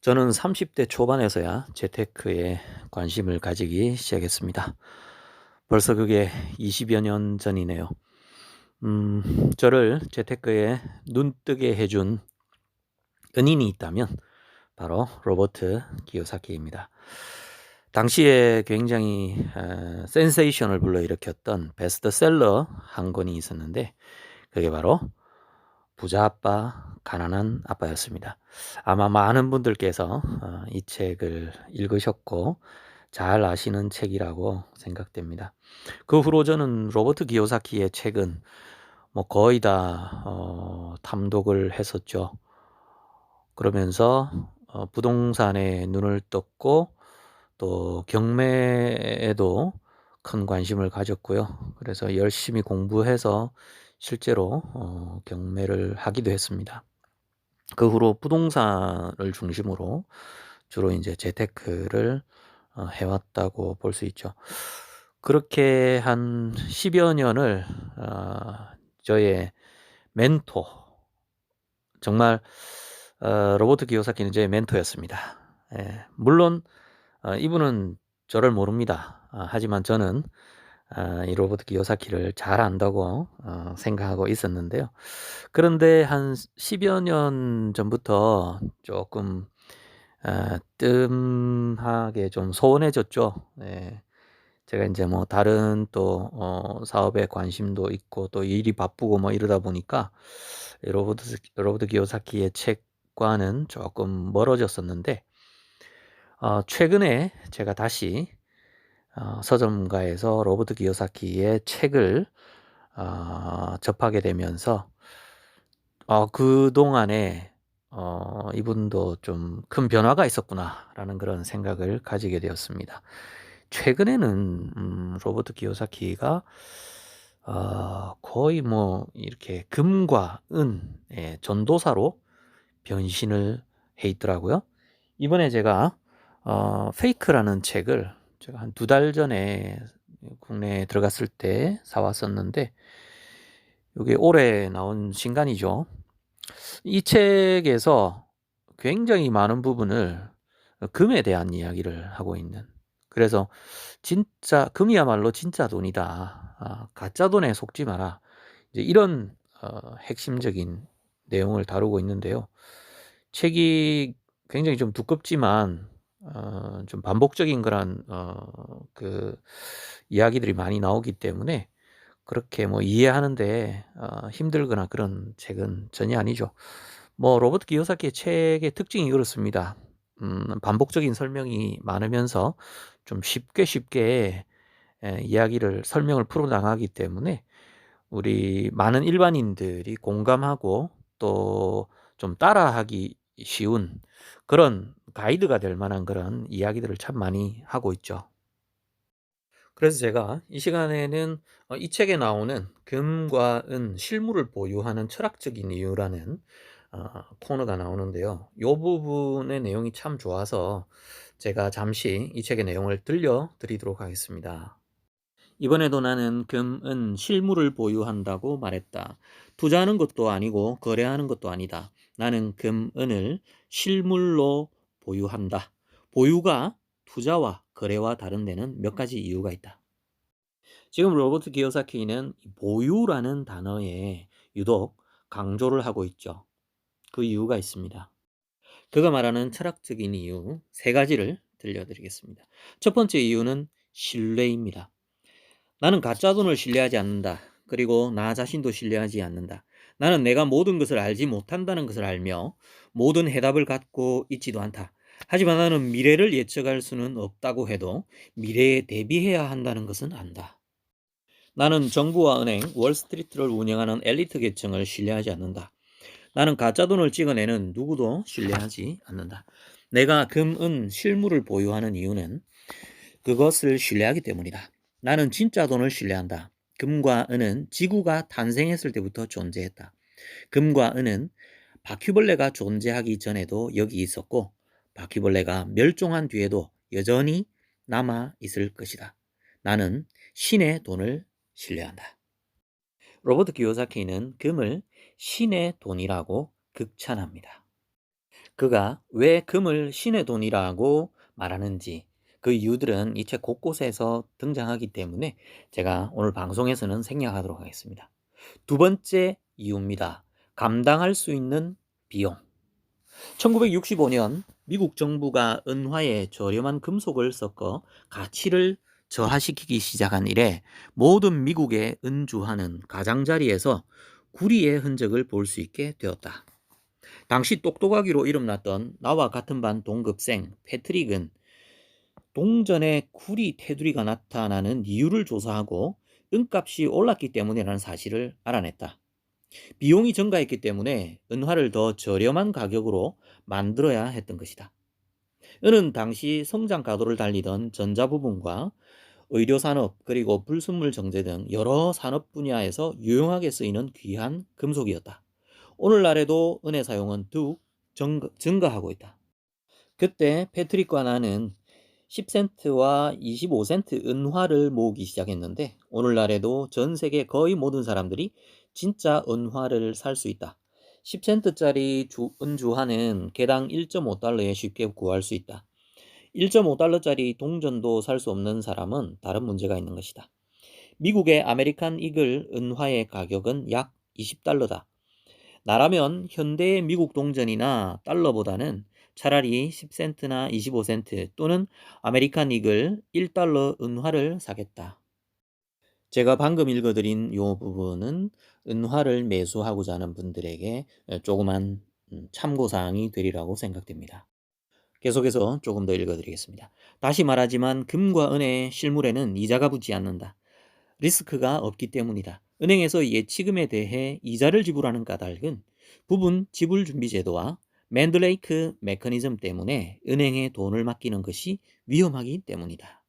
저는 30대 초반에서야 재테크에 관심을 가지기 시작했습니다. 벌써 그게 20여 년 전이네요. 저를 재테크에 눈뜨게 해준 은인이 있다면 바로 로버트 기요사키입니다. 당시에 굉장히 센세이션을 불러일으켰던 베스트셀러 한 권이 있었는데 그게 바로 부자 아빠, 가난한 아빠였습니다. 아마 많은 분들께서 이 책을 읽으셨고 잘 아시는 책이라고 생각됩니다. 그 후로 저는 로버트 기요사키의 책은 뭐 거의 다 탐독을 했었죠. 그러면서 부동산에 눈을 떴고 또 경매에도 큰 관심을 가졌고요. 그래서 열심히 공부해서 실제로 경매를 하기도 했습니다. 그 후로 부동산을 중심으로 주로 이제 재테크를 해왔다고 볼 수 있죠. 그렇게 한 10여 년을 저의 멘토, 정말 로버트 기요사키는 제 멘토였습니다. 예, 물론 이분은 저를 모릅니다. 하지만 저는 이 로버트 기요사키를 잘 안다고 생각하고 있었는데요. 그런데 한 10여 년 전부터 조금 뜸하게 좀 소원해졌죠. 예. 제가 이제 뭐 다른 또 사업에 관심도 있고 또 일이 바쁘고 뭐 이러다 보니까 이 로버트 기요사키의 책과는 조금 멀어졌었는데 최근에 제가 다시 서점가에서 로버트 기요사키의 책을 접하게 되면서 그동안에 이분도 좀 큰 변화가 있었구나라는 그런 생각을 가지게 되었습니다. 최근에는 로버트 기요사키가 거의 뭐 이렇게 금과 은의 전도사로 변신을 해 있더라고요. 이번에 제가 페이크라는 책을 제가 한 2달 전에 국내에 들어갔을 때 사왔었는데 이게 올해 나온 신간이죠. 이 책에서 굉장히 많은 부분을 금에 대한 이야기를 하고 있는, 그래서 진짜 금이야말로 진짜 돈이다. 가짜 돈에 속지 마라. 이제 이런 핵심적인 내용을 다루고 있는데요. 책이 굉장히 좀 두껍지만 좀 반복적인 그런 그 이야기들이 많이 나오기 때문에 그렇게 뭐 이해하는데 힘들거나 그런 책은 전혀 아니죠. 뭐 로버트 기요사키의 책의 특징이 그렇습니다. 반복적인 설명이 많으면서 좀 쉽게 이야기를 설명을 풀어나가기 때문에 우리 많은 일반인들이 공감하고 또 좀 따라하기 쉬운 그런 가이드가 될 만한 그런 이야기들을 참 많이 하고 있죠. 그래서 제가 이 시간에는 이 책에 나오는 금과 은, 실물을 보유하는 철학적인 이유라는 코너가 나오는데요. 이 부분의 내용이 참 좋아서 제가 잠시 이 책의 내용을 들려드리도록 하겠습니다. 이번에도 나는 금, 은, 실물을 보유한다고 말했다. 투자하는 것도 아니고 거래하는 것도 아니다. 나는 금, 은을 실물로 보유한다. 보유가 투자와 거래와 다른 데는 몇 가지 이유가 있다. 지금 로버트 기요사키는 보유라는 단어에 유독 강조를 하고 있죠. 그 이유가 있습니다. 그가 말하는 철학적인 이유 3가지를 들려드리겠습니다. 첫 번째 이유는 신뢰입니다. 나는 가짜 돈을 신뢰하지 않는다. 그리고 나 자신도 신뢰하지 않는다. 나는 내가 모든 것을 알지 못한다는 것을 알며 모든 해답을 갖고 있지도 않다. 하지만 나는 미래를 예측할 수는 없다고 해도 미래에 대비해야 한다는 것은 안다. 나는 정부와 은행, 월스트리트를 운영하는 엘리트 계층을 신뢰하지 않는다. 나는 가짜 돈을 찍어내는 누구도 신뢰하지 않는다. 내가 금, 은, 실물을 보유하는 이유는 그것을 신뢰하기 때문이다. 나는 진짜 돈을 신뢰한다. 금과 은은 지구가 탄생했을 때부터 존재했다. 금과 은은 바퀴벌레가 존재하기 전에도 여기 있었고 바퀴벌레가 멸종한 뒤에도 여전히 남아 있을 것이다. 나는 신의 돈을 신뢰한다. 로버트 기요사키는 금을 신의 돈이라고 극찬합니다. 그가 왜 금을 신의 돈이라고 말하는지 그 이유들은 이 책 곳곳에서 등장하기 때문에 제가 오늘 방송에서는 생략하도록 하겠습니다. 두 번째 이유입니다. 감당할 수 있는 비용. 1965년 미국 정부가 은화에 저렴한 금속을 섞어 가치를 저하시키기 시작한 이래 모든 미국의 은주하는 가장자리에서 구리의 흔적을 볼 수 있게 되었다. 당시 똑똑하기로 이름났던 나와 같은 반 동급생 패트릭은 동전에 구리 테두리가 나타나는 이유를 조사하고 은값이 올랐기 때문이라는 사실을 알아냈다. 비용이 증가했기 때문에 은화를 더 저렴한 가격으로 만들어야 했던 것이다. 은은 당시 성장 가도를 달리던 전자부품과 의료산업 그리고 불순물 정제 등 여러 산업 분야에서 유용하게 쓰이는 귀한 금속이었다. 오늘날에도 은의 사용은 더욱 증가하고 있다. 그때 패트릭과 나는 10센트와 25센트 은화를 모으기 시작했는데 오늘날에도 전 세계 거의 모든 사람들이 진짜 은화를 살 수 있다. 10센트짜리 은주화는 개당 1.5달러에 쉽게 구할 수 있다. 1.5달러짜리 동전도 살 수 없는 사람은 다른 문제가 있는 것이다. 미국의 아메리칸 이글 은화의 가격은 약 20달러다. 나라면 현대의 미국 동전이나 달러보다는 차라리 10센트나 25센트 또는 아메리칸 이글 1달러 은화를 사겠다. 제가 방금 읽어드린 이 부분은 은화를 매수하고자 하는 분들에게 조그만 참고사항이 되리라고 생각됩니다. 계속해서 조금 더 읽어드리겠습니다. 다시 말하지만 금과 은의 실물에는 이자가 붙지 않는다. 리스크가 없기 때문이다. 은행에서 예치금에 대해 이자를 지불하는 까닭은 부분 지불 준비 제도와 맨들레이크 메커니즘 때문에 은행에 돈을 맡기는 것이 위험하기 때문이다.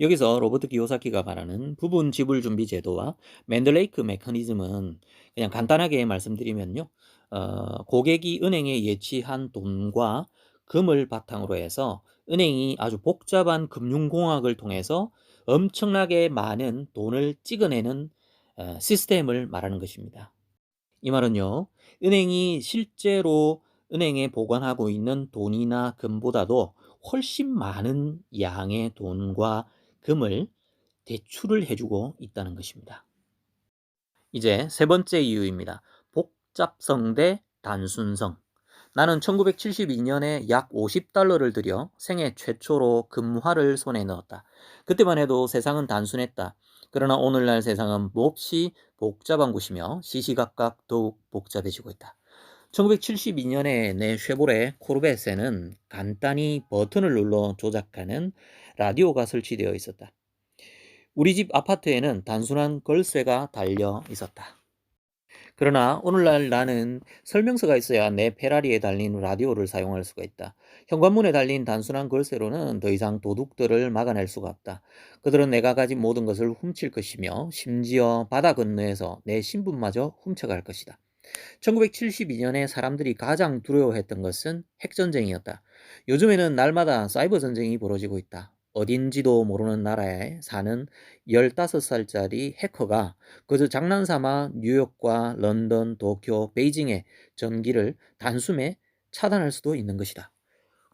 여기서 로버트 기요사키가 말하는 부분 지불 준비 제도와 맨들레이크 메커니즘은 그냥 간단하게 말씀드리면요. 고객이 은행에 예치한 돈과 금을 바탕으로 해서 은행이 아주 복잡한 금융공학을 통해서 엄청나게 많은 돈을 찍어내는 시스템을 말하는 것입니다. 이 말은요, 은행이 실제로 은행에 보관하고 있는 돈이나 금보다도 훨씬 많은 양의 돈과 금을 대출을 해주고 있다는 것입니다. 이제 세 번째 이유입니다. 복잡성 대 단순성. 나는 1972년에 약 50달러를 들여 생애 최초로 금화를 손에 넣었다. 그때만 해도 세상은 단순했다. 그러나 오늘날 세상은 몹시 복잡한 곳이며 시시각각 더욱 복잡해지고 있다. 1972년에 내 쉐보레 코르벳에는 간단히 버튼을 눌러 조작하는 라디오가 설치되어 있었다. 우리 집 아파트에는 단순한 걸쇠가 달려 있었다. 그러나 오늘날 나는 설명서가 있어야 내 페라리에 달린 라디오를 사용할 수가 있다. 현관문에 달린 단순한 걸쇠로는 더 이상 도둑들을 막아낼 수가 없다. 그들은 내가 가진 모든 것을 훔칠 것이며 심지어 바다 건너에서 내 신분마저 훔쳐갈 것이다. 1972년에 사람들이 가장 두려워했던 것은 핵전쟁이었다. 요즘에는 날마다 사이버 전쟁이 벌어지고 있다. 어딘지도 모르는 나라에 사는 15살짜리 해커가 그저 장난삼아 뉴욕과 런던, 도쿄, 베이징의 전기를 단숨에 차단할 수도 있는 것이다.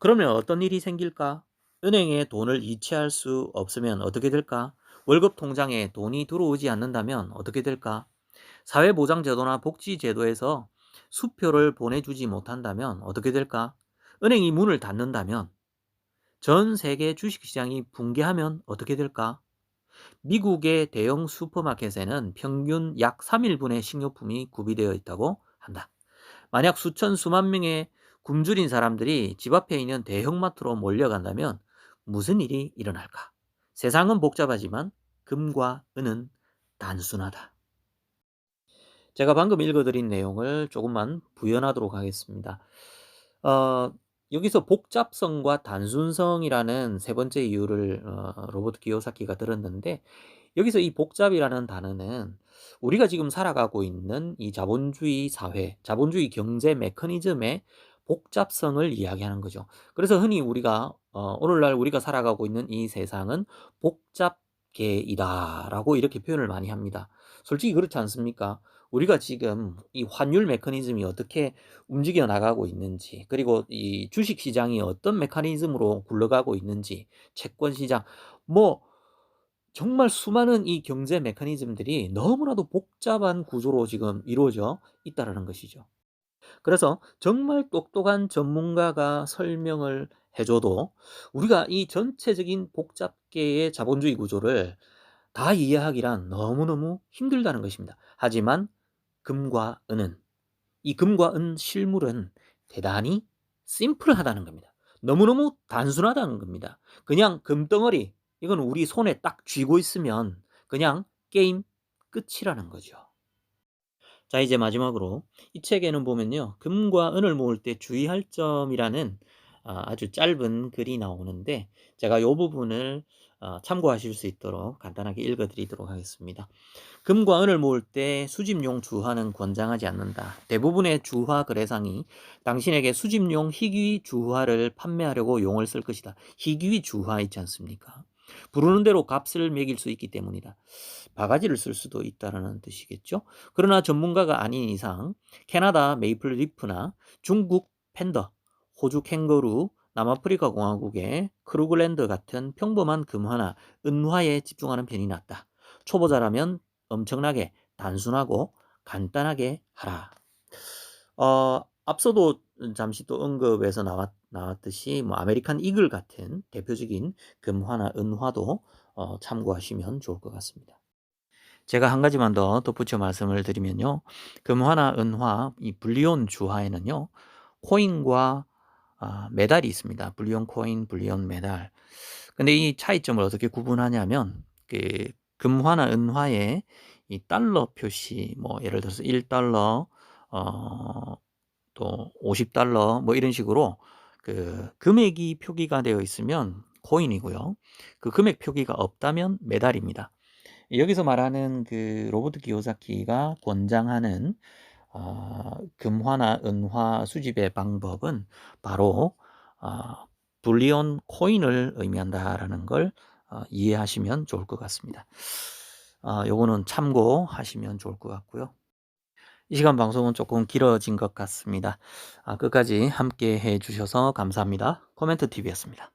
그러면 어떤 일이 생길까? 은행에 돈을 이체할 수 없으면 어떻게 될까? 월급 통장에 돈이 들어오지 않는다면 어떻게 될까? 사회보장제도나 복지제도에서 수표를 보내주지 못한다면 어떻게 될까? 은행이 문을 닫는다면, 전 세계 주식시장이 붕괴하면 어떻게 될까? 미국의 대형 슈퍼마켓에는 평균 약 3일분의 식료품이 구비되어 있다고 한다. 만약 수천 수만 명의 굶주린 사람들이 집 앞에 있는 대형마트로 몰려간다면 무슨 일이 일어날까? 세상은 복잡하지만 금과 은은 단순하다. 제가 방금 읽어드린 내용을 조금만 부연하도록 하겠습니다. 여기서 복잡성과 단순성이라는 세 번째 이유를 로버트 기요사키가 들었는데, 여기서 이 복잡이라는 단어는 우리가 지금 살아가고 있는 이 자본주의 사회, 자본주의 경제 메커니즘의 복잡성을 이야기하는 거죠. 그래서 흔히 우리가 오늘날 우리가 살아가고 있는 이 세상은 복잡계이다라고 이렇게 표현을 많이 합니다. 솔직히 그렇지 않습니까? 우리가 지금 이 환율 메커니즘이 어떻게 움직여 나가고 있는지, 그리고 이 주식 시장이 어떤 메커니즘으로 굴러가고 있는지, 채권 시장, 뭐 정말 수많은 이 경제 메커니즘들이 너무나도 복잡한 구조로 지금 이루어져 있다라는 것이죠. 그래서 정말 똑똑한 전문가가 설명을 해 줘도 우리가 이 전체적인 복잡계의 자본주의 구조를 다 이해하기란 너무너무 힘들다는 것입니다. 하지만 금과 은은, 이 금과 은 실물은 대단히 심플하다는 겁니다. 너무너무 단순하다는 겁니다. 그냥 금덩어리, 이건 우리 손에 딱 쥐고 있으면 그냥 게임 끝이라는 거죠. 자, 이제 마지막으로 이 책에는 보면요, 금과 은을 모을 때 주의할 점이라는 아주 짧은 글이 나오는데, 제가 이 부분을 참고하실 수 있도록 간단하게 읽어 드리도록 하겠습니다. 금과 은을 모을 때 수집용 주화는 권장하지 않는다. 대부분의 주화 거래상이 당신에게 수집용 희귀 주화를 판매하려고 용을 쓸 것이다. 희귀 주화 있지 않습니까? 부르는 대로 값을 매길 수 있기 때문이다. 바가지를 쓸 수도 있다는 뜻이겠죠. 그러나 전문가가 아닌 이상 캐나다 메이플 리프나 중국 팬더, 호주 캥거루, 남아프리카 공화국의 크루글랜드 같은 평범한 금화나 은화에 집중하는 편이 낫다. 초보자라면 엄청나게 단순하고 간단하게 하라. 앞서도 잠시 또 언급에서 나왔듯이 뭐 아메리칸 이글 같은 대표적인 금화나 은화도 참고하시면 좋을 것 같습니다. 제가 한 가지만 더 덧붙여 말씀을 드리면요. 금화나 은화, 이 불리온 주화에는요, 코인과 메달이 있습니다. 불리온 코인, 불리온 메달. 근데 이 차이점을 어떻게 구분하냐면, 그 금화나 은화에 이 달러 표시, 뭐 예를 들어서 1달러, 또 50달러, 뭐 이런 식으로 그 금액이 표기가 되어 있으면 코인이고요. 그 금액 표기가 없다면 메달입니다. 여기서 말하는 그 로버트 기요사키가 권장하는 금화나 은화 수집의 방법은 바로 불리온 코인을 의미한다라는 걸 이해하시면 좋을 것 같습니다. 요거는 참고하시면 좋을 것 같고요. 이 시간 방송은 조금 길어진 것 같습니다. 끝까지 함께 해 주셔서 감사합니다. 코멘트 TV였습니다.